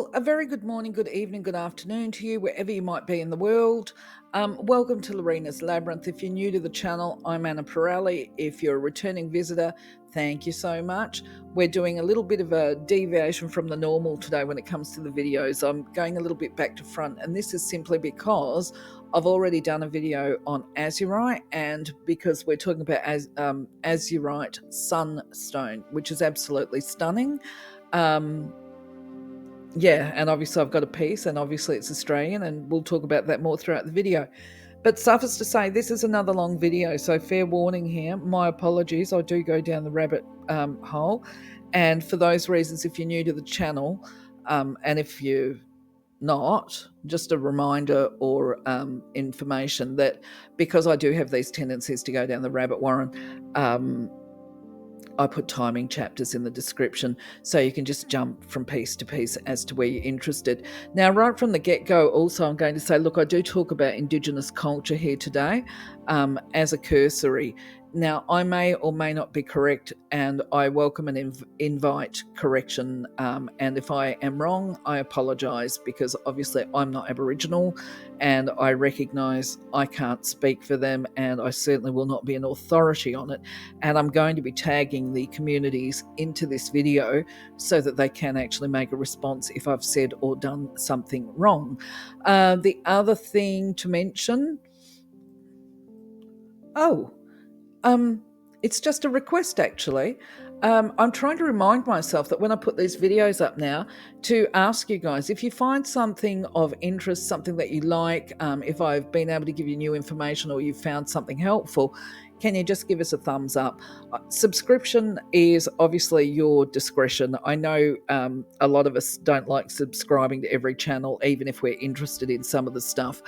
Well, a very good morning, good evening, good afternoon to you, wherever you might be in the world. Welcome to Lorena's Labyrinth. If you're new to the channel, I'm Anah Parreli. If you're a returning visitor, thank you so much. We're doing a little bit of a deviation from the normal today when it comes to the videos. I'm going a little bit back to front, and this is simply because I've already done a video on Azurite, and because we're talking about Azurite SUN Stone, which is absolutely stunning. Yeah, and obviously I've got a piece, and obviously it's Australian, and we'll talk about that more throughout the video. But suffice to say, this is another long video, so fair warning here. My apologies, I do go down the rabbit hole. And for those reasons, if you're new to the channel, and if you're not, just a reminder or information that because I do have these tendencies to go down the rabbit warren, I put timing chapters in the description so you can just jump from piece to piece as to where you're interested. Now, right from the get-go, also, I'm going to say, look, I do talk about Indigenous culture here today as a cursory. Now, I may or may not be correct, and I welcome and invite correction. And if I am wrong, I apologise, because obviously I'm not Aboriginal, and I recognise I can't speak for them, and I certainly will not be an authority on it. And I'm going to be tagging the communities into this video so that they can actually make a response if I've said or done something wrong. The other thing to mention, it's just a request, actually. I'm trying to remind myself that when I put these videos up now, to ask you guys, if you find something of interest, something that you like, if I've been able to give you new information or you've found something helpful, can you just give us a thumbs up? Subscription is obviously your discretion. I know a lot of us don't like subscribing to every channel, even if we're interested in some of the stuff.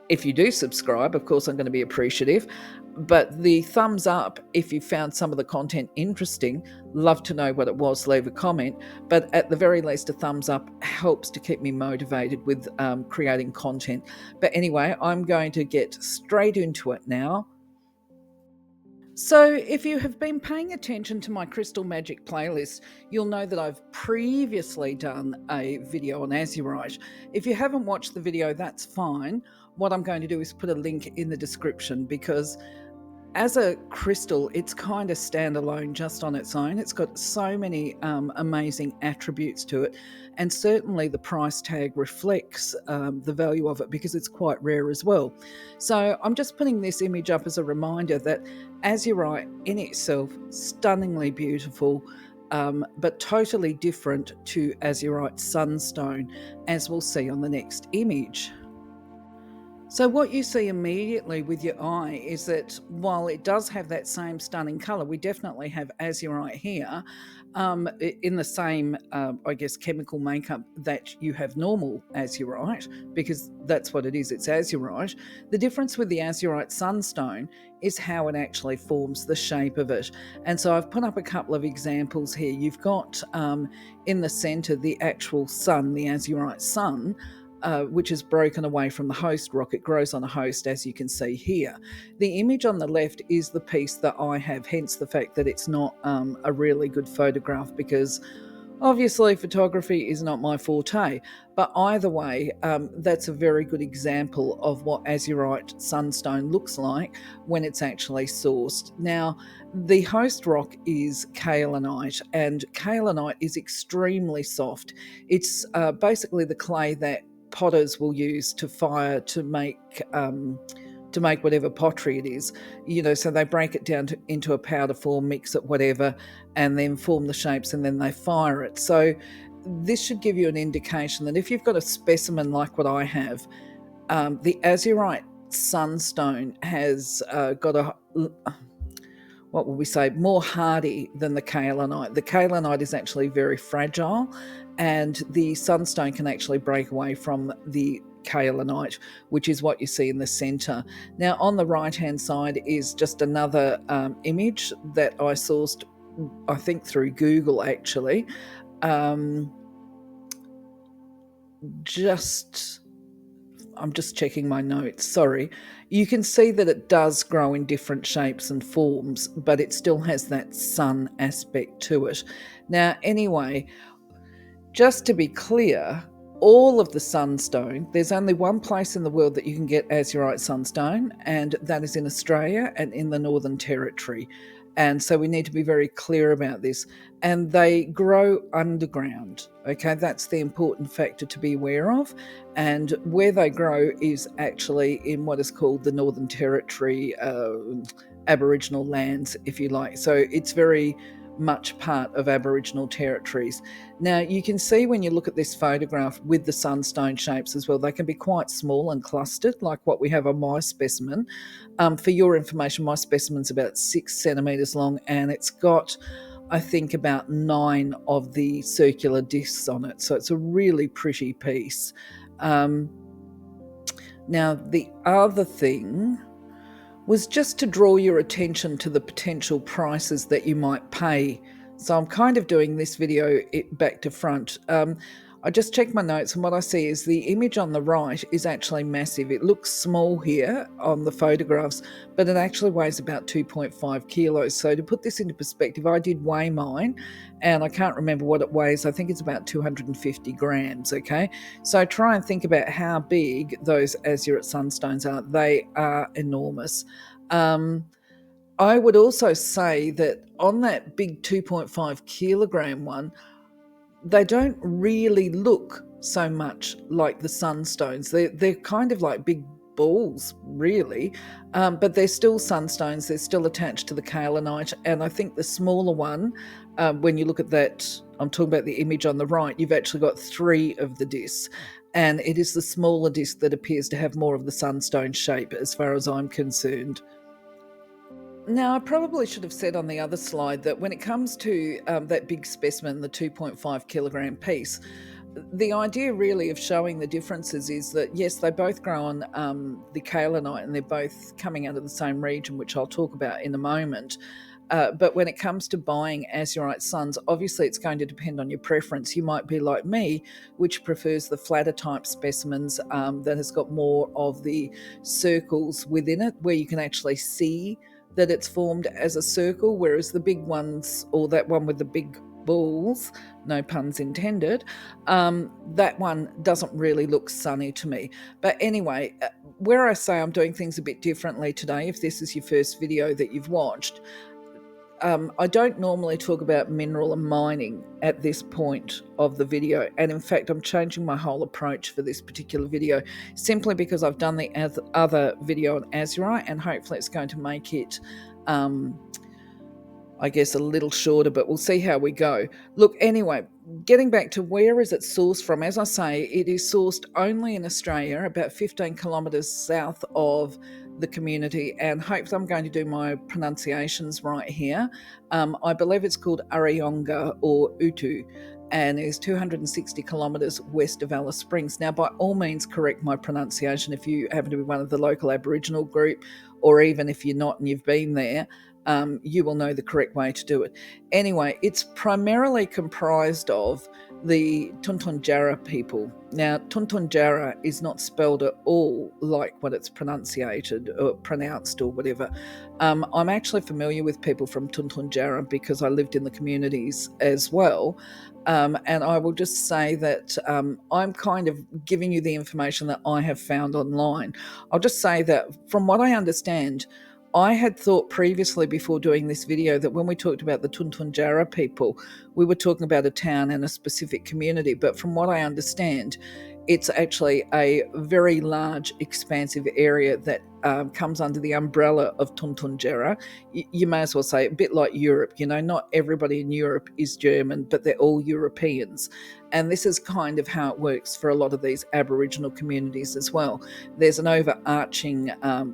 If you do subscribe, of course, I'm going to be appreciative. But the thumbs up, if you found some of the content interesting, love to know what it was, leave a comment. But at the very least, a thumbs up helps to keep me motivated with creating content. But anyway, I'm going to get straight into it now. So if you have been paying attention to my Crystal Magicke playlist, you'll know that I've previously done a video on Azurite. If you haven't watched the video, that's fine. What I'm going to do is put a link in the description, because as a crystal, it's kind of standalone just on its own. It's got so many amazing attributes to it, and certainly the price tag reflects the value of it, because it's quite rare as well. So I'm just putting this image up as a reminder that Azurite in itself, stunningly beautiful, but totally different to Azurite SUN Stone, as we'll see on the next image. So what you see immediately with your eye is that while it does have that same stunning colour, we definitely have Azurite here in the same, I guess, chemical makeup that you have normal Azurite, because that's what it is, it's Azurite. The difference with the Azurite Sunstone is how it actually forms, the shape of it. And so I've put up a couple of examples here. You've got in the centre the actual sun, the Azurite sun, which is broken away from the host rock. It grows on a host, as you can see here. The image on the left is the piece that I have, hence the fact that it's not a really good photograph, because obviously photography is not my forte. But either way, that's a very good example of what Azurite sunstone looks like when it's actually sourced. Now, the host rock is Kaolinite, and Kaolinite is extremely soft. It's basically the clay that potters will use to fire to make whatever pottery it is, so they break it down into a powder form, mix it, whatever, and then form the shapes, and then they fire it. So this should give you an indication that if you've got a specimen like what I have, the Azurite sunstone has got a, what would we say, more hardy than the kaolinite. The kaolinite is actually very fragile, and the sunstone can actually break away from the kaolinite, which is what you see in the center. Now, on the right-hand side is just another image that I sourced, I think through Google, actually. I'm just checking my notes, sorry. You can see that it does grow in different shapes and forms, but it still has that sun aspect to it. Now, anyway, Just to be clear, all of the sunstone, there's only one place in the world that you can get Azurite sunstone, and that is in Australia and in the Northern Territory. And so we need to be very clear about this. And they grow underground. Okay, that's the important factor to be aware of. And where they grow is actually in what is called the Northern Territory Aboriginal lands, if you like. So it's very much part of Aboriginal territories. Now, you can see when you look at this photograph with the sunstone shapes as well, they can be quite small and clustered, like what we have on my specimen. For your information, my specimen's about 6 centimetres long, and it's got, I think, about 9 of the circular discs on it. So it's a really pretty piece. Now, the other thing was just to draw your attention to the potential prices that you might pay. So I'm kind of doing this video back to front. I just checked my notes, and what I see is the image on the right is actually massive. It looks small here on the photographs, but it actually weighs about 2.5 kilos. So to put this into perspective, I did weigh mine, and I can't remember what it weighs. I think it's about 250 grams, okay? So try and think about how big those Azurite sunstones are. They are enormous. I would also say that on that big 2.5 kilogram one, they don't really look so much like the sunstones. They're kind of like big balls, really, but they're still sunstones. They're still attached to the kaolinite, and I think the smaller one, when you look at that, I'm talking about the image on the right, you've actually got 3 of the discs, and it is the smaller disc that appears to have more of the sunstone shape as far as I'm concerned. Now, I probably should have said on the other slide that when it comes to that big specimen, the 2.5 kilogram piece, the idea really of showing the differences is that, yes, they both grow on the kaolinite, and they're both coming out of the same region, which I'll talk about in a moment. But when it comes to buying Azurite suns, obviously it's going to depend on your preference. You might be like me, which prefers the flatter type specimens that has got more of the circles within it, where you can actually see that it's formed as a circle, whereas the big ones, or that one with the big balls, no puns intended, that one doesn't really look sunny to me. But anyway, where I say I'm doing things a bit differently today, if this is your first video that you've watched, I don't normally talk about mineral and mining at this point of the video, and in fact I'm changing my whole approach for this particular video simply because I've done the other video on Azurite, and hopefully it's going to make it I guess a little shorter, but we'll see how we go. Look, anyway, getting back to where is it sourced from, as I say, it is sourced only in Australia, about 15 kilometres south of the community, and hopefully I'm going to do my pronunciations right here. I believe it's called Arayonga or Utu, and is 260 kilometres west of Alice Springs. Now, by all means, correct my pronunciation if you happen to be one of the local Aboriginal group, or even if you're not and you've been there. You will know the correct way to do it. Anyway, it's primarily comprised of the Tuntunjara people. Now, Tuntunjara is not spelled at all like what it's pronounced or whatever. I'm actually familiar with people from Tuntunjara because I lived in the communities as well. And I will just say that I'm kind of giving you the information that I have found online. I'll just say that from what I understand, I had thought previously before doing this video that when we talked about the Tuntunjara people, we were talking about a town and a specific community. But from what I understand, it's actually a very large, expansive area that comes under the umbrella of Tuntunjara. You may as well say a bit like Europe. You know, not everybody in Europe is German, but they're all Europeans. And this is kind of how it works for a lot of these Aboriginal communities as well. There's an overarching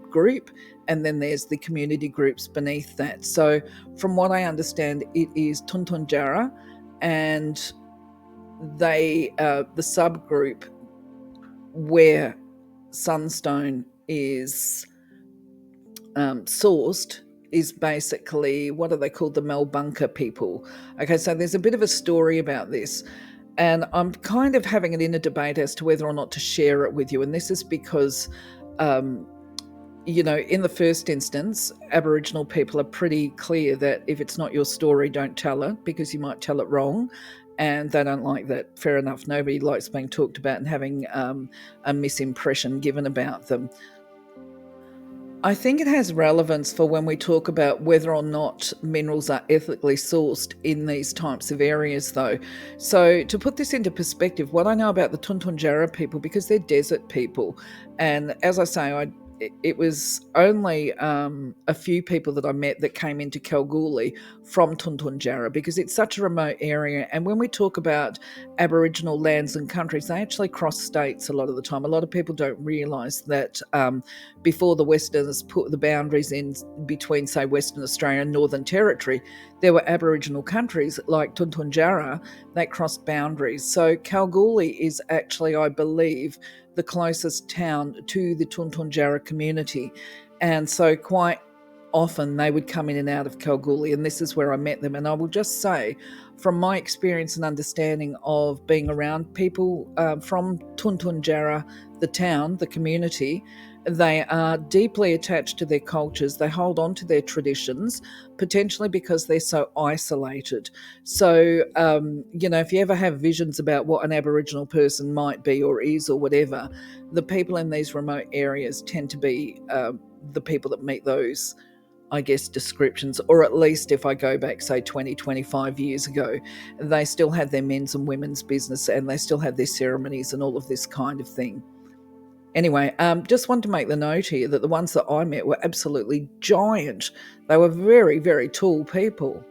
group, and then there's the community groups beneath that. So from what I understand, it is Tuntunjara, and they the subgroup where sunstone is sourced is basically, what are they called, the Malbunka people. Okay, so there's a bit of a story about this, and I'm kind of having it in a debate as to whether or not to share it with you. And this is because you know, in the first instance, Aboriginal people are pretty clear that if it's not your story, don't tell it, because you might tell it wrong. and they don't like that. Fair enough. Nobody likes being talked about and having a misimpression given about them. I think it has relevance for when we talk about whether or not minerals are ethically sourced in these types of areas, though. So, to put this into perspective, what I know about the Tuntunjara people, because they're desert people, and as I say, it was only a few people that I met that came into Kalgoorlie from Tuntunjara, because it's such a remote area. And when we talk about Aboriginal lands and countries, they actually cross states a lot of the time. A lot of people don't realise that before the Westerners put the boundaries in between, say, Western Australia and Northern Territory, there were Aboriginal countries like Tuntunjara that crossed boundaries. So Kalgoorlie is actually, I believe, the closest town to the Tuntunjara community. And so quite often they would come in and out of Kalgoorlie, and this is where I met them. And I will just say, from my experience and understanding of being around people from Tuntunjara, the town, the community, they are deeply attached to their cultures. They hold on to their traditions, potentially because they're so isolated. So, if you ever have visions about what an Aboriginal person might be or is or whatever, the people in these remote areas tend to be the people that meet those, I guess, descriptions. Or at least if I go back, say, 20, 25 years ago, they still had their men's and women's business, and they still had their ceremonies and all of this kind of thing. Anyway, just wanted to make the note here that the ones that I met were absolutely giant. They were very, very tall people.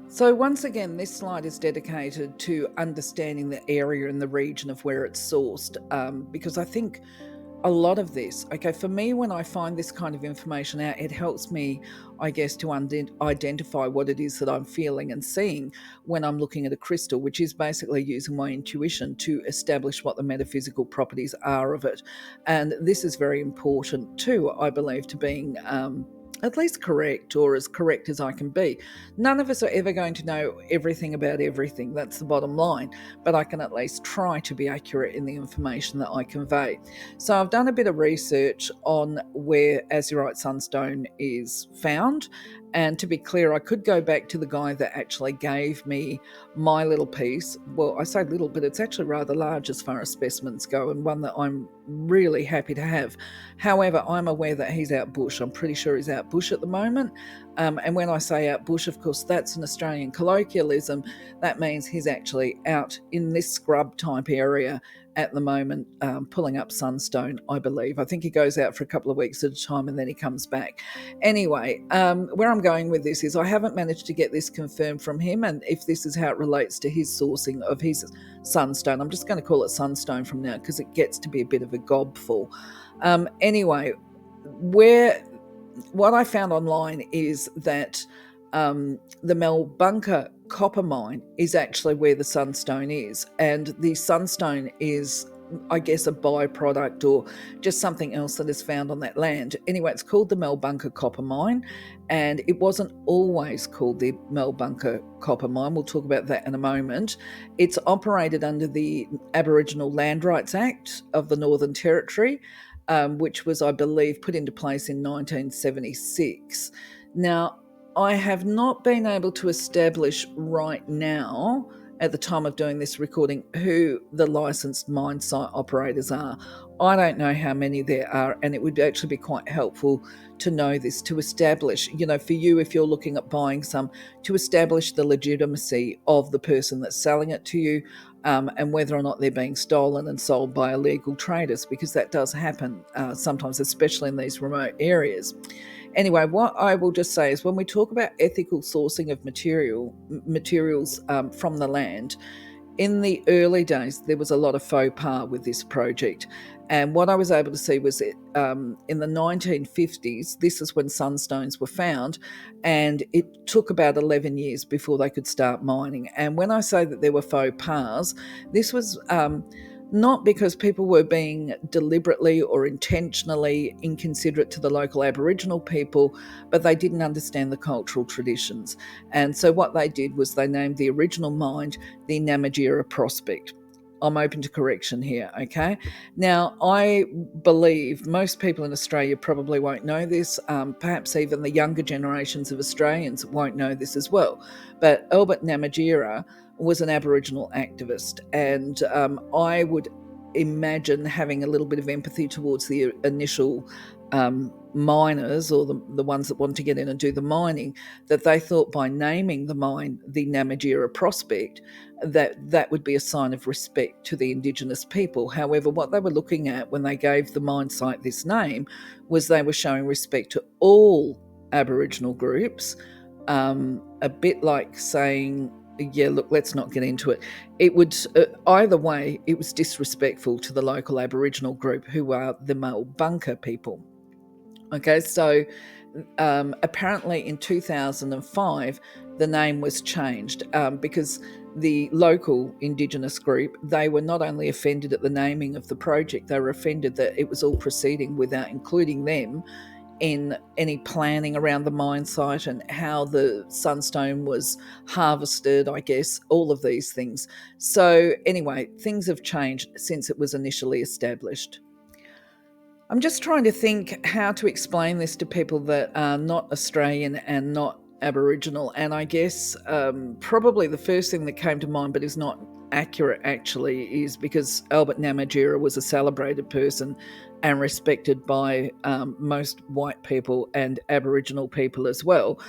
So once again, this slide is dedicated to understanding the area and the region of where it's sourced, because I think a lot of this, okay, for me, when I find this kind of information out, it helps me, I guess, to identify what it is that I'm feeling and seeing when I'm looking at a crystal, which is basically using my intuition to establish what the metaphysical properties are of it. And this is very important too, I believe, to being at least correct, or as correct as I can be. None of us are ever going to know everything about everything. That's the bottom line. But I can at least try to be accurate in the information that I convey. So I've done a bit of research on where Azurite SUN Stone is found. And to be clear, I could go back to the guy that actually gave me my little piece. Well, I say little, but it's actually rather large as far as specimens go, and one that I'm really happy to have. However, I'm aware that he's out bush. I'm pretty sure he's out bush at the moment. And when I say out bush, of course, that's an Australian colloquialism. That means he's actually out in this scrub type area at the moment, pulling up sunstone, I believe. I think he goes out for a couple of weeks at a time and then he comes back. Anyway, where I'm going with this is I haven't managed to get this confirmed from him, and if this is how it relates to his sourcing of his sunstone. I'm just going to call it sunstone from now because it gets to be a bit of a gobful. Anyway, what I found online is that the Malbunka copper mine is actually where the sunstone is, and the sunstone is, I guess, a byproduct or just something else that is found on that land. Anyway, it's called the Malbunka copper mine, and it wasn't always called the Malbunka copper mine. We'll talk about that in a moment. It's operated under the Aboriginal Land Rights Act of the Northern Territory, which was, I believe, put into place in 1976. Now, I have not been able to establish right now, at the time of doing this recording, who the licensed mine site operators are. I don't know how many there are, and it would actually be quite helpful to know this, to establish, for you, if you're looking at buying some, to establish the legitimacy of the person that's selling it to you, and whether or not they're being stolen and sold by illegal traders, because that does happen sometimes, especially in these remote areas. Anyway, what I will just say is when we talk about ethical sourcing of materials from the land, in the early days, there was a lot of faux pas with this project. And what I was able to see was in the 1950s, this is when sunstones were found, and it took about 11 years before they could start mining. And when I say that there were faux pas, this was not because people were being deliberately or intentionally inconsiderate to the local Aboriginal people, but they didn't understand the cultural traditions. And so what they did was they named the original mine the Namatjira Prospect. I'm open to correction here, okay? Now, I believe most people in Australia probably won't know this. Perhaps even the younger generations of Australians won't know this as well. But Albert Namatjira was an Aboriginal activist, and I would imagine having a little bit of empathy towards the initial miners, or the ones that want to get in and do the mining, that they thought by naming the mine the Namatjira Prospect, that would be a sign of respect to the indigenous people. However, what they were looking at when they gave the mine site this name was they were showing respect to all Aboriginal groups, a bit like saying, yeah, look, let's not get into it. It would, either way, it was disrespectful to the local Aboriginal group, who are the Malbunka people. Okay, so apparently in 2005, the name was changed because the local indigenous group, they were not only offended at the naming of the project, they were offended that it was all proceeding without including them in any planning around the mine site and how the sunstone was harvested, I guess, all of these things. So anyway, things have changed since it was initially established. I'm just trying to think how to explain this to people that are not Australian and not Aboriginal. And I guess probably the first thing that came to mind, but is not accurate actually, is because Albert Namatjira was a celebrated person and respected by most white people and Aboriginal people as well.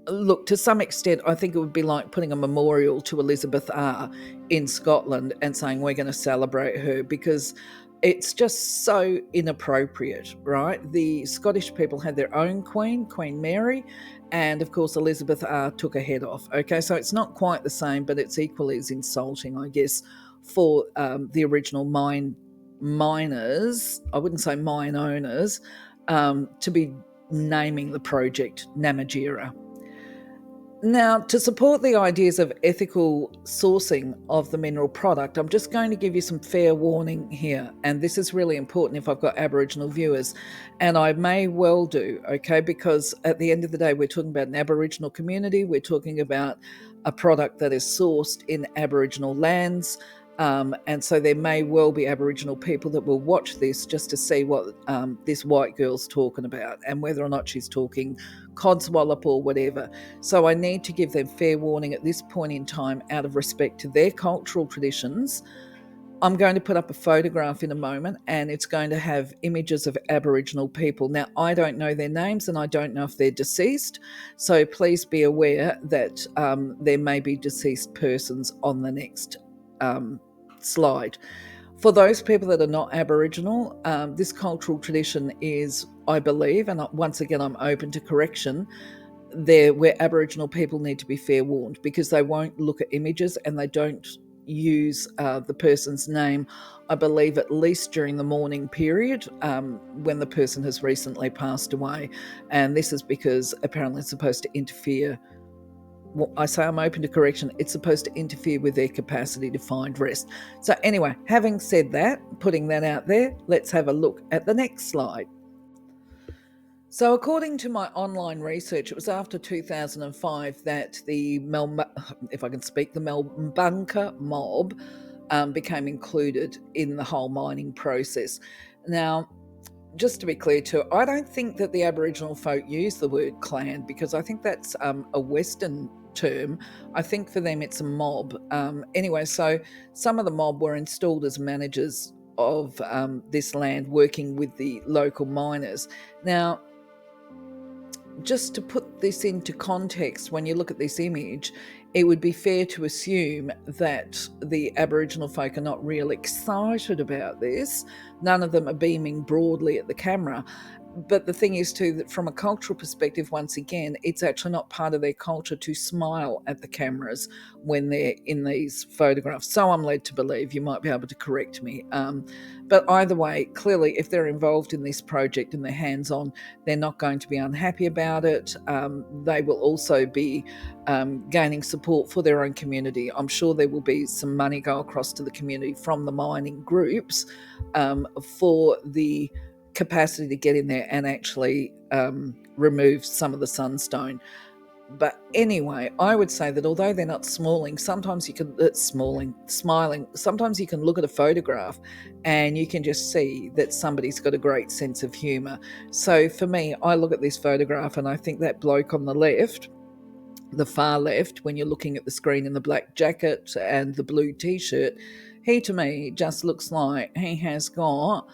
Look, to some extent, I think it would be like putting a memorial to Elizabeth R in Scotland and saying we're going to celebrate her, because it's just so inappropriate, right? The Scottish people had their own queen, Queen Mary, and of course Elizabeth R took her head off. Okay, so it's not quite the same, but it's equally as insulting, I guess, for the original miners, I wouldn't say mine owners, to be naming the project Namatjira. Now, to support the ideas of ethical sourcing of the mineral product, I'm just going to give you some fair warning here. And this is really important if I've got Aboriginal viewers, and I may well do, okay? Because at the end of the day, we're talking about an Aboriginal community. We're talking about a product that is sourced in Aboriginal lands. And so there may well be Aboriginal people that will watch this just to see what this white girl's talking about and whether or not she's talking codswallop or whatever. So I need to give them fair warning at this point in time out of respect to their cultural traditions. I'm going to put up a photograph in a moment, and it's going to have images of Aboriginal people. Now, I don't know their names and I don't know if they're deceased, so please be aware that there may be deceased persons on the next slide. For those people that are not Aboriginal, this cultural tradition is, I believe, and once again I'm open to correction, where Aboriginal people need to be fair warned, because they won't look at images and they don't use the person's name, I believe, at least during the mourning period when the person has recently passed away. And this is because apparently it's supposed to interfere. Well, I say I'm open to correction, it's supposed to interfere with their capacity to find rest. So anyway, having said that, putting that out there, let's have a look at the next slide. So according to my online research, it was after 2005 that the Malbunka mob became included in the whole mining process. Now, just to be clear too, I don't think that the Aboriginal folk use the word clan, because I think that's a Western term. I think for them it's a mob. Anyway, so some of the mob were installed as managers of this land, working with the local miners. Now, just to put this into context, when you look at this image, it would be fair to assume that the Aboriginal folk are not real excited about this. None of them are beaming broadly at the camera. But the thing is too, that from a cultural perspective, once again, it's actually not part of their culture to smile at the cameras when they're in these photographs. So I'm led to believe. You might be able to correct me. But either way, clearly, if they're involved in this project and they're hands-on, they're not going to be unhappy about it. They will also be gaining support for their own community. I'm sure there will be some money go across to the community from the mining groups for the capacity to get in there and actually remove some of the sunstone. But anyway, I would say that although they're not smiling, sometimes you can sometimes you can look at a photograph and you can just see that somebody's got a great sense of humour. So for me, I look at this photograph and I think that bloke on the left, the far left, when you're looking at the screen in the black jacket and the blue t-shirt, he to me just looks like he has got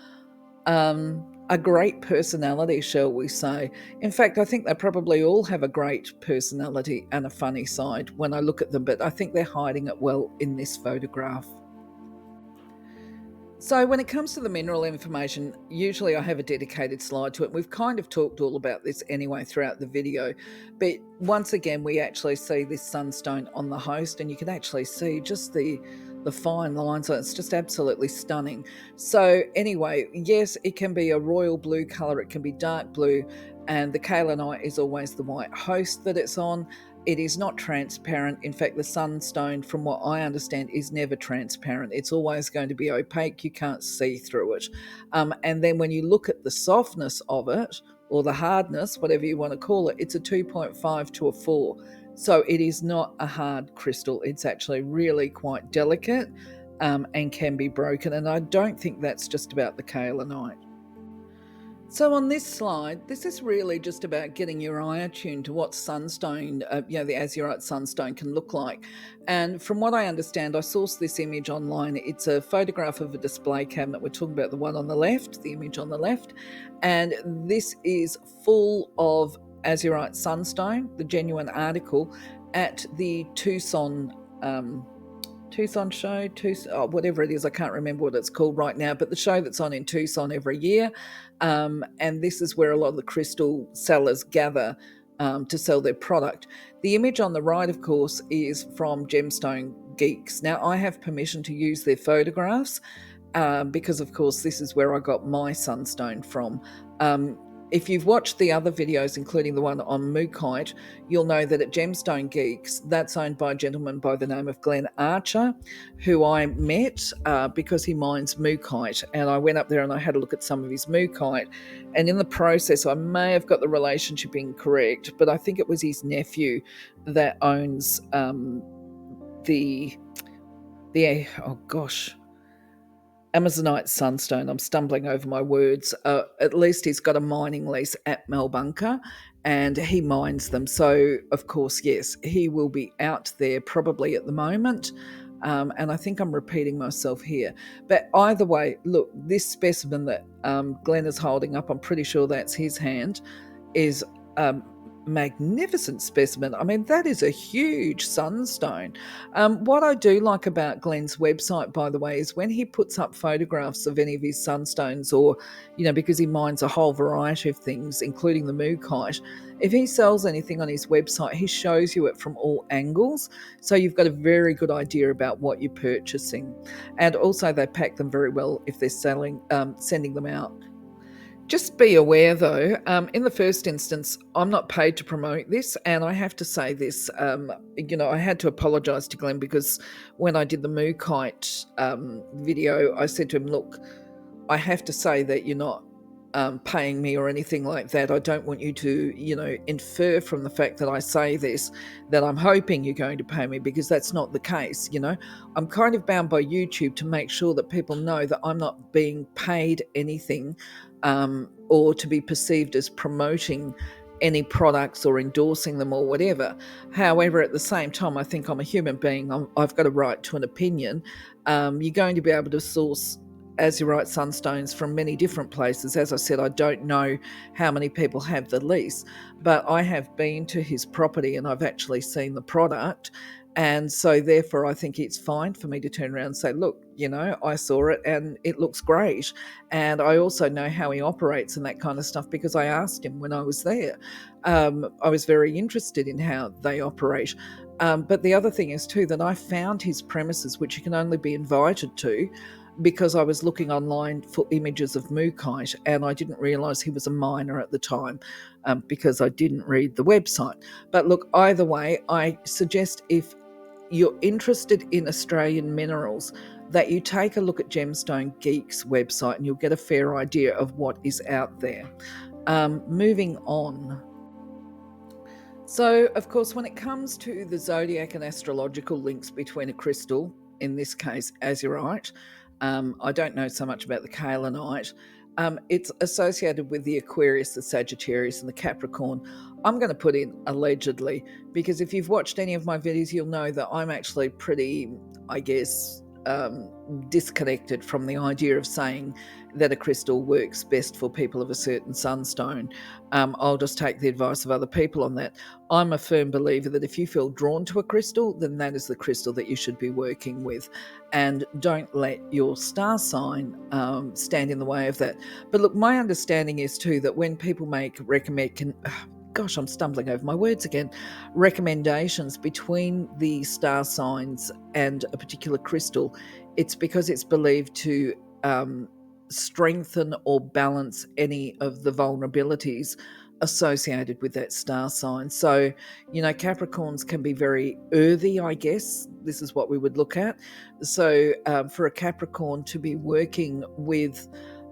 a great personality, shall we say. In fact, I think they probably all have a great personality and a funny side when I look at them, but I think they're hiding it well in this photograph. So when it comes to the mineral information, usually I have a dedicated slide to it. We've kind of talked all about this anyway throughout the video, but once again, we actually see this sunstone on the host, and you can actually see just the fine lines. It's just absolutely stunning. So anyway, yes, it can be a royal blue color, it can be dark blue, and the kaolinite is always the white host that it's on. It is not transparent. In fact, the sunstone, from what I understand, is never transparent. It's always going to be opaque. You can't see through it. And then when you look at the softness of it, or the hardness, whatever you want to call it, it's a 2.5 to a 4. So it is not a hard crystal. It's actually really quite delicate and can be broken. And I don't think that's just about the kaolinite. So on this slide, this is really just about getting your eye attuned to what sunstone, the Azurite sunstone can look like. And from what I understand, I sourced this image online. It's a photograph of a display cabinet. We're talking about the one on the left, the image on the left. And this is full of Azurite sunstone, the genuine article, at the Tucson show, whatever it is, I can't remember what it's called right now, but the show that's on in Tucson every year. And this is where a lot of the crystal sellers gather to sell their product. The image on the right, of course, is from Gemstone Geeks. Now, I have permission to use their photographs because, of course, this is where I got my sunstone from. If you've watched the other videos, including the one on Mookaite, you'll know that at Gemstone Geeks, that's owned by a gentleman by the name of Glenn Archer, who I met because he mines Mookaite. And I went up there and I had a look at some of his Mookaite. And in the process, I may have got the relationship incorrect, but I think it was his nephew that owns Amazonite sunstone. I'm stumbling over my words. At least he's got a mining lease at Malbunka and he mines them. So, of course, yes, he will be out there probably at the moment. And I think I'm repeating myself here. But either way, look, this specimen that Glenn is holding up, I'm pretty sure that's his hand, is magnificent specimen. I mean, that is a huge sunstone. What I do like about Glenn's website, by the way, is when he puts up photographs of any of his sunstones, or, because he mines a whole variety of things, including the Mookaite, if he sells anything on his website, he shows you it from all angles. So you've got a very good idea about what you're purchasing. And also they pack them very well if they're sending them out. Just be aware, though, in the first instance, I'm not paid to promote this, and I have to say this, I had to apologise to Glenn because when I did the Mookaite video, I said to him, look, I have to say that you're not paying me or anything like that. I don't want you to, infer from the fact that I say this that I'm hoping you're going to pay me, because that's not the case. I'm kind of bound by YouTube to make sure that people know that I'm not being paid anything or to be perceived as promoting any products or endorsing them or whatever. However, at the same time, I think I'm a human being. I've got a right to an opinion. You're going to be able to source Azurite sunstones from many different places. As I said, I don't know how many people have the lease, but I have been to his property and I've actually seen the product. And so therefore, I think it's fine for me to turn around and say, look, I saw it and it looks great. And I also know how he operates and that kind of stuff because I asked him when I was there. I was very interested in how they operate. But the other thing is too that I found his premises, which you can only be invited to, because I was looking online for images of Mookaite and I didn't realise he was a miner at the time because I didn't read the website. But look, either way, I suggest if you're interested in Australian minerals that you take a look at Gemstone Geeks website and you'll get a fair idea of what is out there. Moving on. So, of course, when it comes to the zodiac and astrological links between a crystal, in this case azurite, I don't know so much about the kaolinite. It's associated with the Aquarius, the Sagittarius, and the Capricorn. I'm going to put in allegedly, because if you've watched any of my videos, you'll know that I'm actually pretty, I guess, disconnected from the idea of saying that a crystal works best for people of a certain sunstone. I'll just take the advice of other people on that. I'm a firm believer that if you feel drawn to a crystal, then that is the crystal that you should be working with. And don't let your star sign stand in the way of that. But look, my understanding is too that when people make gosh, I'm stumbling over my words again, recommendations between the star signs and a particular crystal, it's because it's believed to strengthen or balance any of the vulnerabilities associated with that star sign. So, Capricorns can be very earthy, I guess. This is what we would look at. So, for a Capricorn to be working with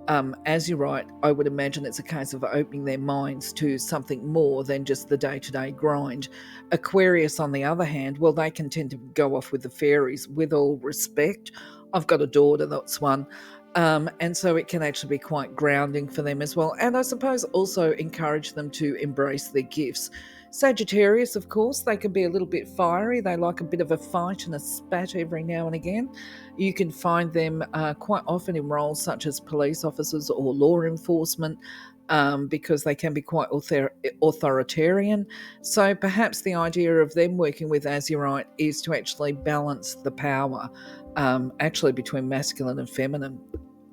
Azurite, I would imagine it's a case of opening their minds to something more than just the day-to-day grind. Aquarius, on the other hand, well, they can tend to go off with the fairies, with all respect. I've got a daughter that's one. And so it can actually be quite grounding for them as well. And I suppose also encourage them to embrace their gifts. Sagittarius, of course, they can be a little bit fiery. They like a bit of a fight and a spat every now and again. You can find them quite often in roles such as police officers or law enforcement, because they can be quite authoritarian. So perhaps the idea of them working with Azurite is to actually balance the power, actually between masculine and feminine.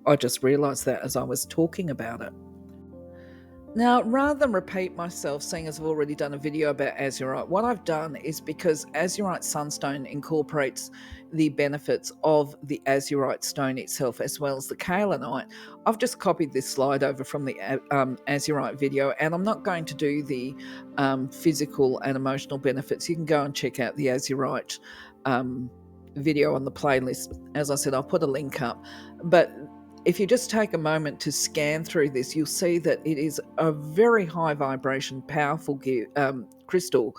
I just realised that as I was talking about it. Now, rather than repeat myself, seeing as I've already done a video about Azurite, what I've done is, because Azurite Sunstone incorporates the benefits of the Azurite stone itself as well as the kaolinite, I've just copied this slide over from the Azurite video, and I'm not going to do the physical and emotional benefits. You can go and check out the Azurite video on the playlist. As I said, I'll put a link up. But if you just take a moment to scan through this, you'll see that it is a very high vibration, powerful crystal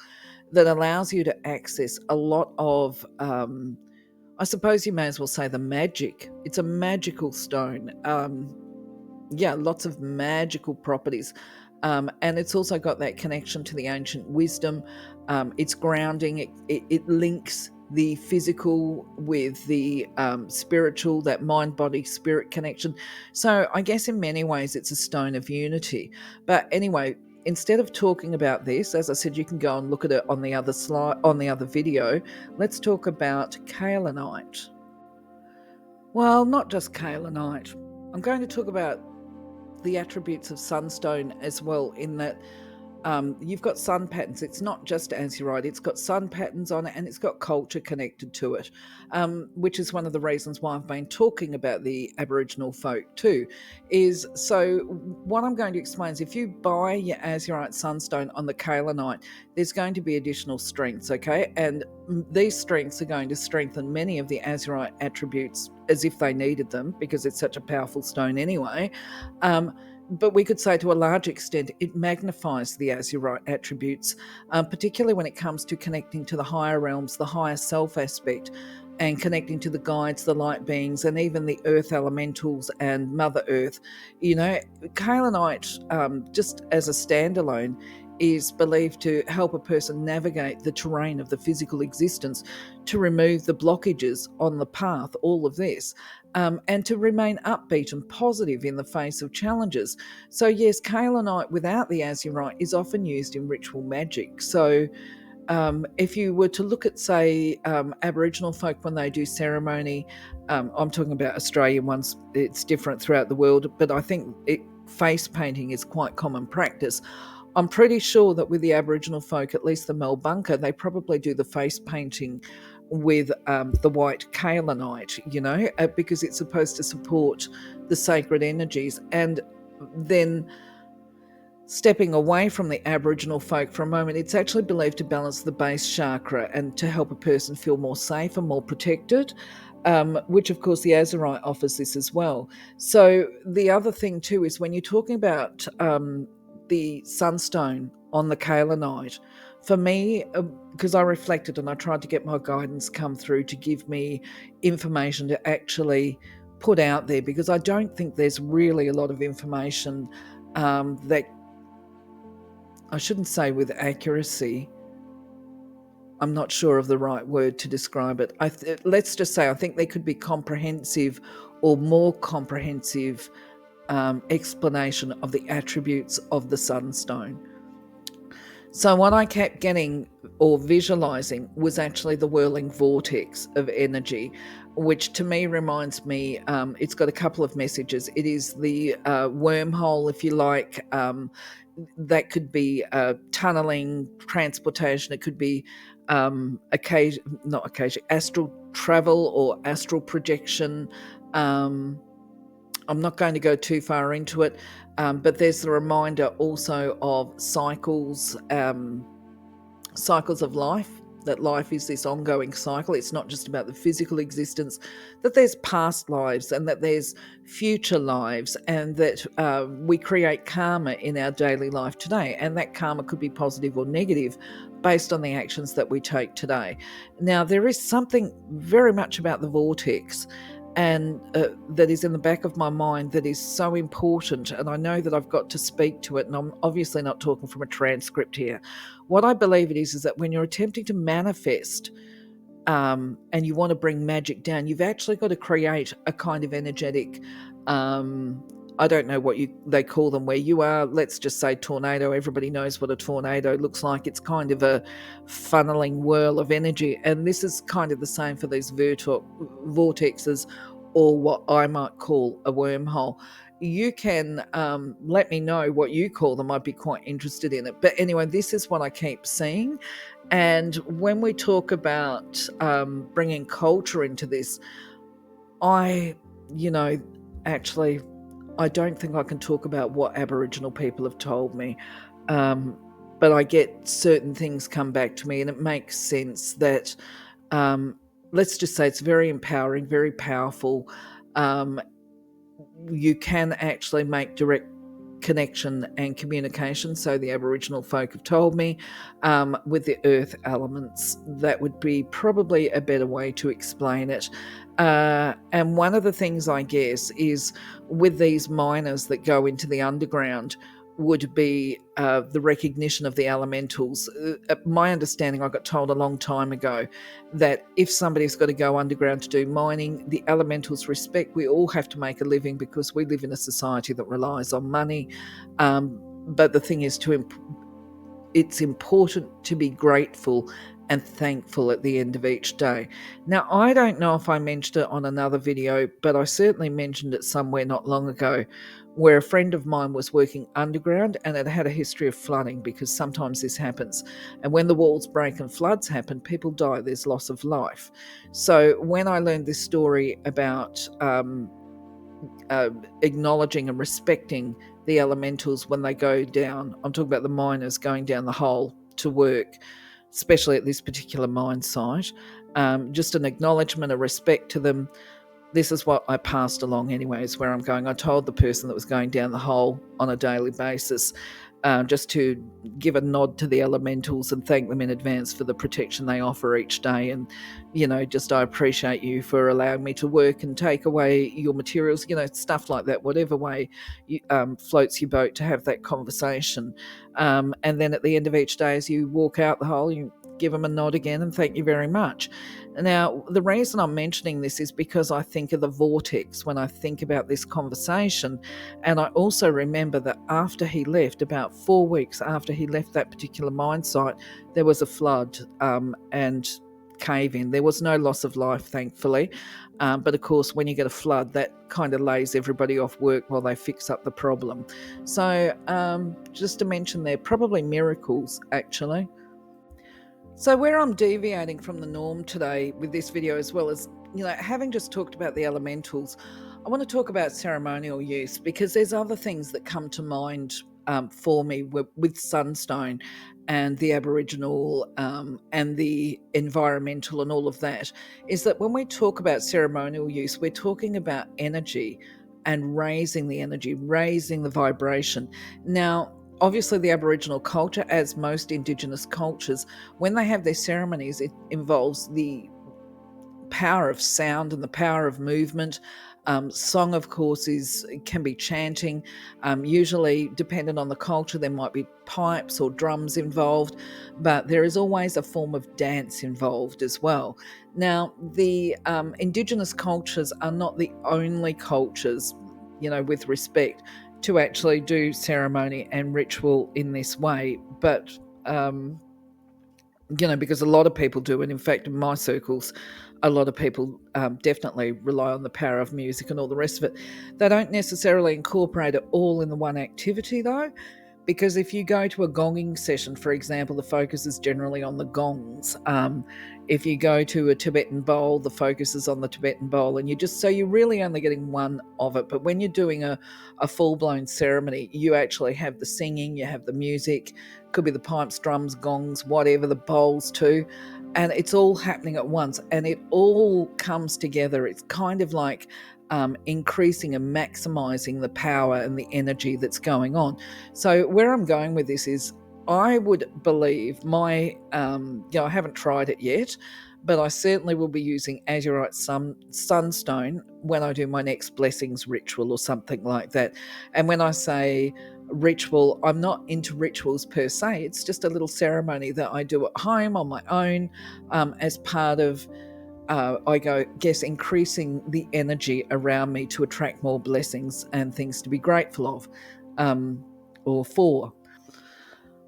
that allows you to access a lot of, I suppose you may as well say, the magic. It's a magical stone. Lots of magical properties. And it's also got that connection to the ancient wisdom. It's grounding. It links the physical with the spiritual, that mind body spirit connection. So I guess in many ways it's a stone of unity. But anyway, instead of talking about this, as I said, you can go and look at it on the other slide, on the other video. Let's talk about kaolinite. Well, not just kaolinite. I'm going to talk about the attributes of sunstone as well, in that you've got sun patterns. It's not just azurite, it's got sun patterns on it, and it's got culture connected to it, which is one of the reasons why I've been talking about the Aboriginal folk too. Is so what I'm going to explain is, if you buy your azurite sunstone on the kaolinite, there's going to be additional strengths, okay? And these strengths are going to strengthen many of the azurite attributes as if they needed them, because it's such a powerful stone anyway. But we could say to a large extent it magnifies the azurite attributes, particularly when it comes to connecting to the higher realms, the higher self aspect, and connecting to the guides, the light beings, and even the earth elementals and Mother Earth. Kaolinite, just as a standalone, is believed to help a person navigate the terrain of the physical existence, to remove the blockages on the path, all of this, and to remain upbeat and positive in the face of challenges. So yes, kaolinite without the azurite is often used in ritual magic. So if you were to look at, say, Aboriginal folk when they do ceremony, I'm talking about Australian ones, it's different throughout the world, but I think face painting is quite common practice. I'm pretty sure that with the Aboriginal folk, at least the Malbunka, they probably do the face painting with the white kaolinite, because it's supposed to support the sacred energies. And then, stepping away from the Aboriginal folk for a moment, it's actually believed to balance the base chakra and to help a person feel more safe and more protected, which of course the Azurite offers this as well. So the other thing too is, when you're talking about the sunstone on the Kaolinite. For me, because I reflected and I tried to get my guidance come through to give me information to actually put out there, because I don't think there's really a lot of information that, I shouldn't say with accuracy, I'm not sure of the right word to describe it. Let's just say I think there could be comprehensive or more comprehensive explanation of the attributes of the sunstone. So what I kept getting or visualizing was actually the whirling vortex of energy, which to me reminds me, it's got a couple of messages. It is the wormhole, if you like. That could be tunneling, transportation. It could be astral travel or astral projection. I'm not going to go too far into it, but there's the reminder also of cycles of life, that life is this ongoing cycle. It's not just about the physical existence, that there's past lives and that there's future lives, and that we create karma in our daily life today, and that karma could be positive or negative based on the actions that we take today. Now, there is something very much about the vortex, and that is in the back of my mind, that is so important, and I know that I've got to speak to it, and I'm obviously not talking from a transcript here. What I believe it is that when you're attempting to manifest and you want to bring magic down, you've actually got to create a kind of energetic, I don't know what they call them where you are. Let's just say tornado. Everybody knows what a tornado looks like. It's kind of a funneling whirl of energy. And this is kind of the same for these vortexes, or what I might call a wormhole. You can let me know what you call them. I'd be quite interested in it. But anyway, this is what I keep seeing. And when we talk about bringing culture into this, actually, I don't think I can talk about what Aboriginal people have told me, but I get certain things come back to me, and it makes sense that, let's just say, it's very empowering, very powerful. You can actually make direct connection and communication, so the Aboriginal folk have told me, with the earth elements. That would be probably a better way to explain it. And one of the things, I guess, is with these miners that go into the underground would be the recognition of the elementals. My understanding, I got told a long time ago, that if somebody's got to go underground to do mining, the elementals respect. We all have to make a living because we live in a society that relies on money. But the thing is, it's important to be grateful and thankful at the end of each day. Now, I don't know if I mentioned it on another video, but I certainly mentioned it somewhere not long ago, where a friend of mine was working underground, and it had a history of flooding, because sometimes this happens. And when the walls break and floods happen, people die, there's loss of life. So when I learned this story about acknowledging and respecting the elementals when they go down, I'm talking about the miners going down the hole to work, especially at this particular mine site, just an acknowledgement, a respect to them. This is what I passed along anyways, where I'm going. I told the person that was going down the hole on a daily basis, just to give a nod to the elementals and thank them in advance for the protection they offer each day. And, just I appreciate you for allowing me to work and take away your materials, stuff like that, whatever way floats your boat, to have that conversation. And then at the end of each day, as you walk out the hole, you give them a nod again and thank you very much. Now, the reason I'm mentioning this is because I think of the vortex when I think about this conversation. And I also remember that after he left, about 4 weeks after he left that particular mine site, there was a flood and cave-in. There was no loss of life, thankfully. But of course, when you get a flood, that kind of lays everybody off work while they fix up the problem. So just to mention, they're probably miracles, actually. So where I'm deviating from the norm today with this video, as well as, having just talked about the elementals, I want to talk about ceremonial use, because there's other things that come to mind for me with sunstone and the Aboriginal and the environmental and all of that, is that when we talk about ceremonial use, we're talking about energy and raising the energy, raising the vibration. Now, obviously the Aboriginal culture, as most indigenous cultures, when they have their ceremonies, it involves the power of sound and the power of movement. Song, of course, can be chanting. Usually, dependent on the culture, there might be pipes or drums involved, but there is always a form of dance involved as well. Now, the indigenous cultures are not the only cultures, with respect, to actually do ceremony and ritual in this way, but because a lot of people do, and in fact, in my circles, a lot of people definitely rely on the power of music and all the rest of it. They don't necessarily incorporate it all in the one activity, though, because if you go to a gonging session, for example, the focus is generally on the gongs. If you go to a Tibetan bowl, the focus is on the Tibetan bowl, and you're really only getting one of it. But when you're doing a full-blown ceremony, you actually have the singing, you have the music, could be the pipes, drums, gongs, whatever, the bowls too, and it's all happening at once, and it all comes together. It's kind of like increasing and maximizing the power and the energy that's going on. So where I'm going with this is, I would believe I haven't tried it yet, but I certainly will be using Azurite Sun Stone when I do my next blessings ritual or something like that. And when I say ritual, I'm not into rituals per se. It's just a little ceremony that I do at home on my own, as part of increasing the energy around me to attract more blessings and things to be grateful of, or for.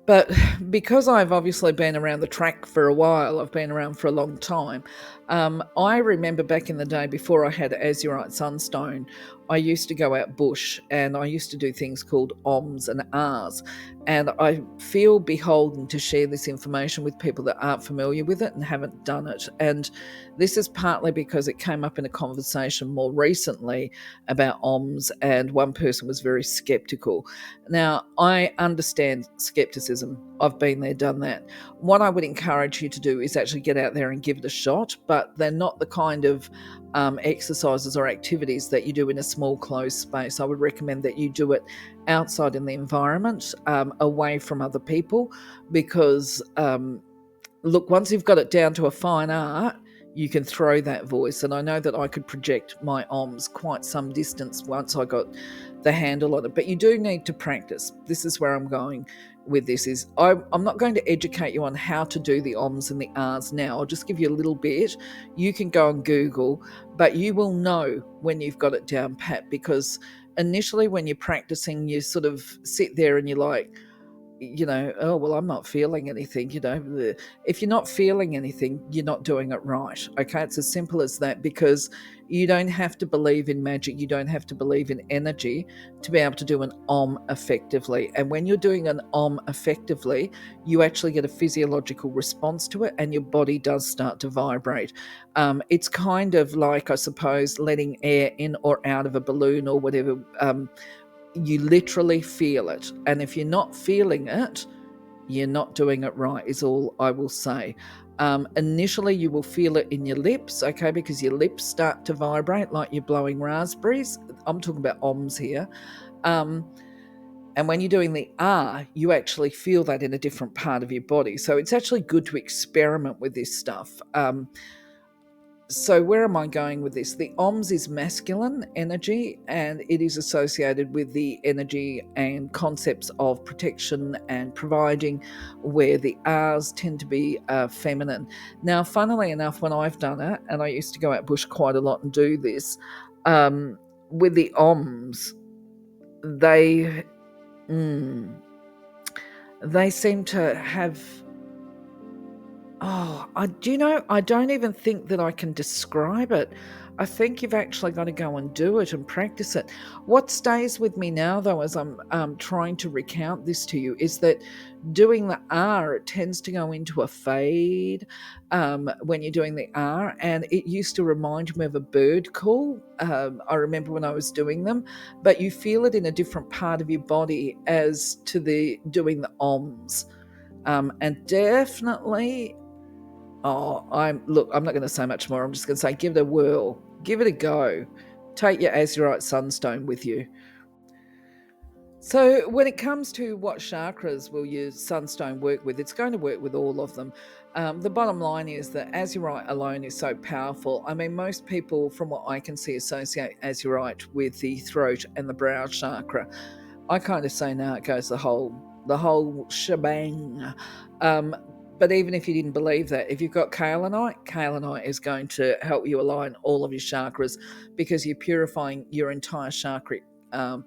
But because I've obviously been around the track for a while, I've been around for a long time, I remember back in the day before I had Azurite Sunstone, I used to go out bush and I used to do things called OMs and Ahs. And I feel beholden to share this information with people that aren't familiar with it and haven't done it. And this is partly because it came up in a conversation more recently about OMs, and one person was very skeptical. Now, I understand skepticism. I've been there, done that. What I would encourage you to do is actually get out there and give it a shot, but they're not the kind of exercises or activities that you do in a small closed space. I would recommend that you do it outside in the environment, away from other people, because look, once you've got it down to a fine art, you can throw that voice. And I know that I could project my OMs quite some distance once I got the handle on it. But you do need to practice. This is where I'm going with this. I'm not going to educate you on how to do the OMs and the Rs now. I'll just give you a little bit. You can go and Google, but you will know when you've got it down pat, because initially when you're practicing, you sort of sit there and you're like, oh, well, I'm not feeling anything. If you're not feeling anything, you're not doing it right. Okay, it's as simple as that, because you don't have to believe in magic. You don't have to believe in energy to be able to do an OM effectively. And when you're doing an OM effectively, you actually get a physiological response to it, and your body does start to vibrate. It's kind of like, I suppose, letting air in or out of a balloon or whatever. You literally feel it. And if you're not feeling it, you're not doing it right, is all I will say. Initially, you will feel it in your lips, okay, because your lips start to vibrate like you're blowing raspberries. I'm talking about OMs here. And when you're doing the R, you actually feel that in a different part of your body. So it's actually good to experiment with this stuff. So where am I going with this? The OMS is masculine energy, and it is associated with the energy and concepts of protection and providing, where the R's tend to be feminine. Now, funnily enough, when I've done it, and I used to go out bush quite a lot and do this, with the OMS, they seem to have... I don't even think that I can describe it. I think you've actually got to go and do it and practice it. What stays with me now, though, as I'm trying to recount this to you, is that doing the R, it tends to go into a fade when you're doing the R, and it used to remind me of a bird call. I remember when I was doing them, but you feel it in a different part of your body as to the doing the OMS. And definitely... I'm not going to say much more. I'm just going to say, give it a whirl, give it a go. Take your Azurite Sunstone with you. So when it comes to what chakras will your sunstone work with, it's going to work with all of them. The bottom line is that Azurite alone is so powerful. I mean, most people, from what I can see, associate Azurite with the throat and the brow chakra. I kind of say now it goes the whole shebang. Um, but even if you didn't believe that, if you've got kaolinite is going to help you align all of your chakras because you're purifying your entire chakra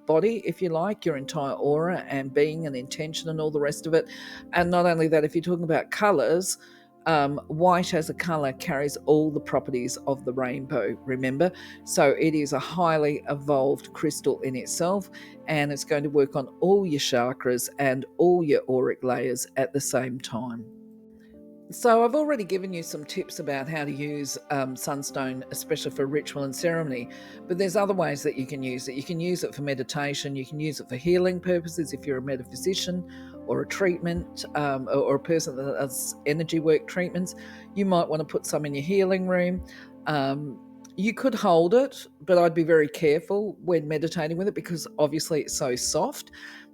body, if you like, your entire aura and being and intention and all the rest of it. And not only that, if you're talking about colors, white as a color carries all the properties of the rainbow, remember? So it is a highly evolved crystal in itself, and it's going to work on all your chakras and all your auric layers at the same time. So I've already given you some tips about how to use sunstone, especially for ritual and ceremony, but there's other ways that you can use it. You can use it for meditation, you can use it for healing purposes if you're a metaphysician or a treatment or a person that does energy work treatments. You might want to put some in your healing room. You could hold it, but I'd be very careful when meditating with it because obviously it's so soft.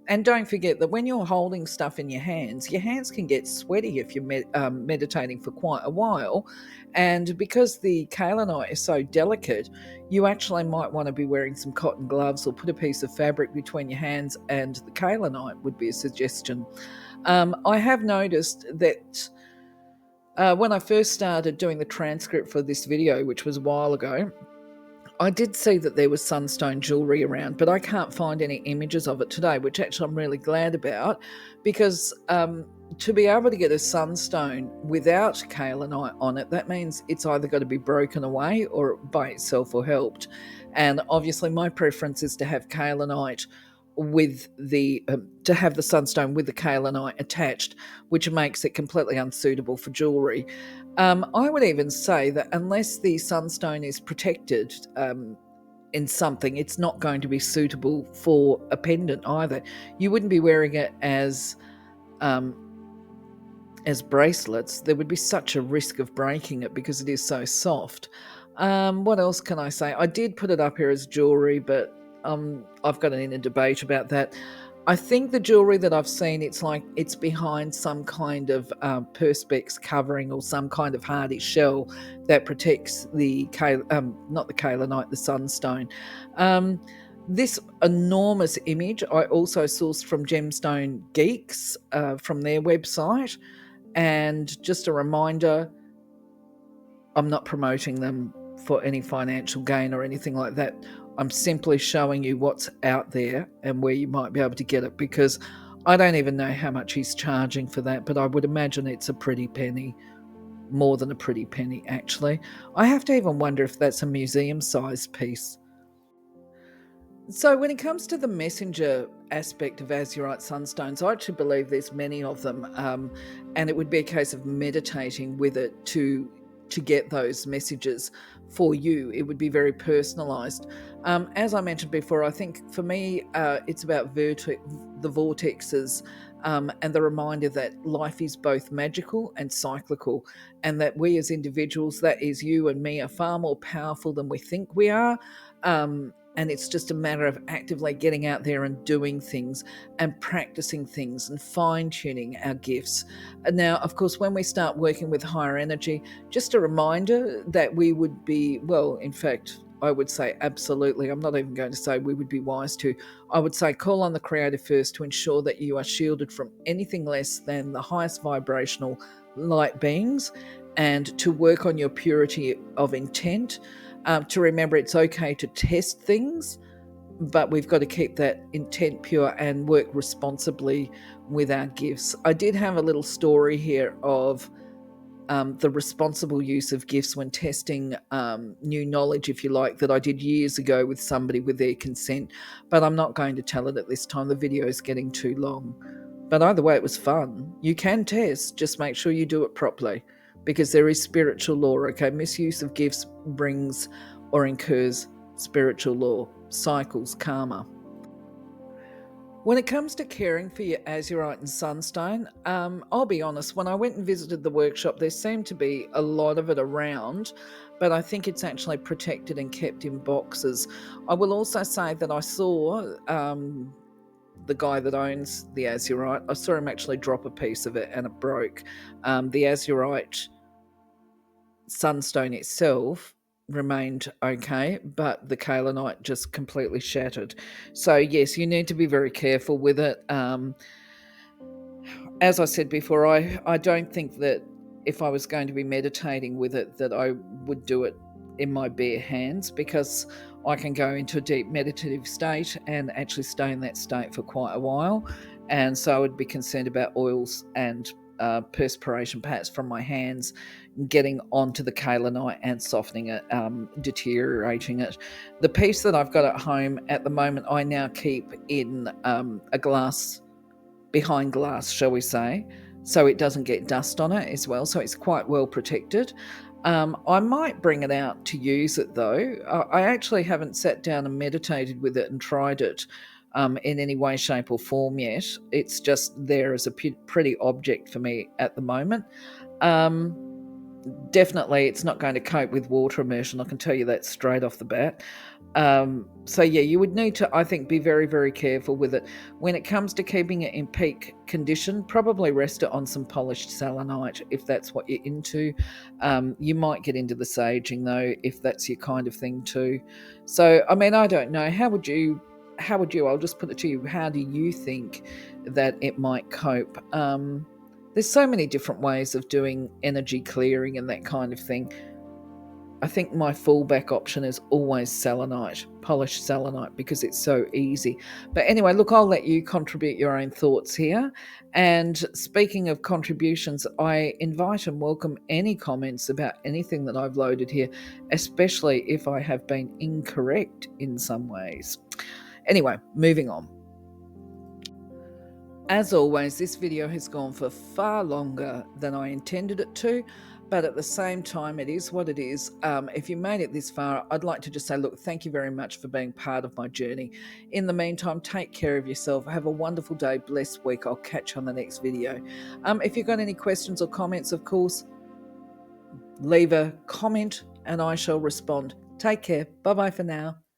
And don't forget that when you're holding stuff in your hands can get sweaty if you're meditating for quite a while. And because the kaolinite is so delicate, you actually might want to be wearing some cotton gloves or put a piece of fabric between your hands and the kaolinite would be a suggestion. I have noticed that when I first started doing the transcript for this video, which was a while ago, I did see that there was sunstone jewellery around, but I can't find any images of it today, which actually I'm really glad about because to be able to get a sunstone without kaolinite on it, that means it's either got to be broken away or by itself or helped. And obviously my preference is to have kaolinite with to have the sunstone with the kaolinite attached, which makes it completely unsuitable for jewellery. I would even say that unless the sunstone is protected in something, it's not going to be suitable for a pendant either. You wouldn't be wearing it as bracelets. There would be such a risk of breaking it because it is so soft. What else can I say? I did put it up here as jewellery, but I've got an inner debate about that. I think the jewellery that I've seen, it's like it's behind some kind of perspex covering or some kind of hardy shell that protects the not the kaolinite, the sunstone. This enormous image I also sourced from Gemstone Geeks from their website. And just a reminder, I'm not promoting them for any financial gain or anything like that. I'm simply showing you what's out there and where you might be able to get it, because I don't even know how much he's charging for that, but I would imagine it's a pretty penny, more than a pretty penny, actually. I have to even wonder if that's a museum-sized piece. So when it comes to the messenger aspect of Azurite sunstones, I actually believe there's many of them, and it would be a case of meditating with it to get those messages for you. It would be very personalized. As I mentioned before, I think for me, it's about the vortexes and the reminder that life is both magical and cyclical, and that we as individuals, that is you and me, are far more powerful than we think we are. And it's just a matter of actively getting out there and doing things and practicing things and fine-tuning our gifts. And now, of course, when we start working with higher energy, just a reminder that we would be, well, in fact, I would say absolutely. I'm not even going to say we would be wise to. I would say call on the Creator first to ensure that you are shielded from anything less than the highest vibrational light beings, and to work on your purity of intent. To remember it's okay to test things, but we've got to keep that intent pure and work responsibly with our gifts. I did have a little story here of the responsible use of gifts when testing new knowledge, if you like, that I did years ago with somebody with their consent, but I'm not going to tell it at this time. The video is getting too long. But either way, it was fun. You can test, just make sure you do it properly, because there is spiritual law, okay? Misuse of gifts brings or incurs spiritual law, cycles, karma. When it comes to caring for your Azurite and sunstone, I'll be honest, when I went and visited the workshop, there seemed to be a lot of it around, but I think it's actually protected and kept in boxes. I will also say that I saw the guy that owns the Azurite. I saw him actually drop a piece of it and it broke. The Azurite SUN Stone itself remained okay, but the Kaolinite just completely shattered. So yes, you need to be very careful with it. As I said before, I don't think that if I was going to be meditating with it that I would do it in my bare hands, because I can go into a deep meditative state and actually stay in that state for quite a while. And so I would be concerned about oils and perspiration perhaps from my hands getting onto the kaolinite and softening it, deteriorating it. The piece that I've got at home at the moment, I now keep in a glass, behind glass, shall we say, so it doesn't get dust on it as well, so it's quite well protected. I might bring it out to use it though. I actually haven't sat down and meditated with it and tried it in any way, shape or form yet. It's just there as a pretty object for me at the moment. Definitely it's not going to cope with water immersion, I can tell you that straight off the bat. So yeah, you would need to, I think, be very, very careful with it. When it comes to keeping it in peak condition, probably rest it on some polished selenite if that's what you're into. You might get into the saging though, if that's your kind of thing too. So, I mean, I don't know. How would you, I'll just put it to you, how do you think that it might cope? There's so many different ways of doing energy clearing and that kind of thing. I think my fallback option is always selenite, polished selenite, because it's so easy. But anyway, look, I'll let you contribute your own thoughts here. And speaking of contributions, I invite and welcome any comments about anything that I've loaded here, especially if I have been incorrect in some ways. Anyway, moving on. As always, this video has gone for far longer than I intended it to, but at the same time, it is what it is. If you made it this far, I'd like to just say, look, thank you very much for being part of my journey. In the meantime, take care of yourself. Have a wonderful day, blessed week. I'll catch you on the next video. If you've got any questions or comments, of course, leave a comment and I shall respond. Take care. Bye-bye for now.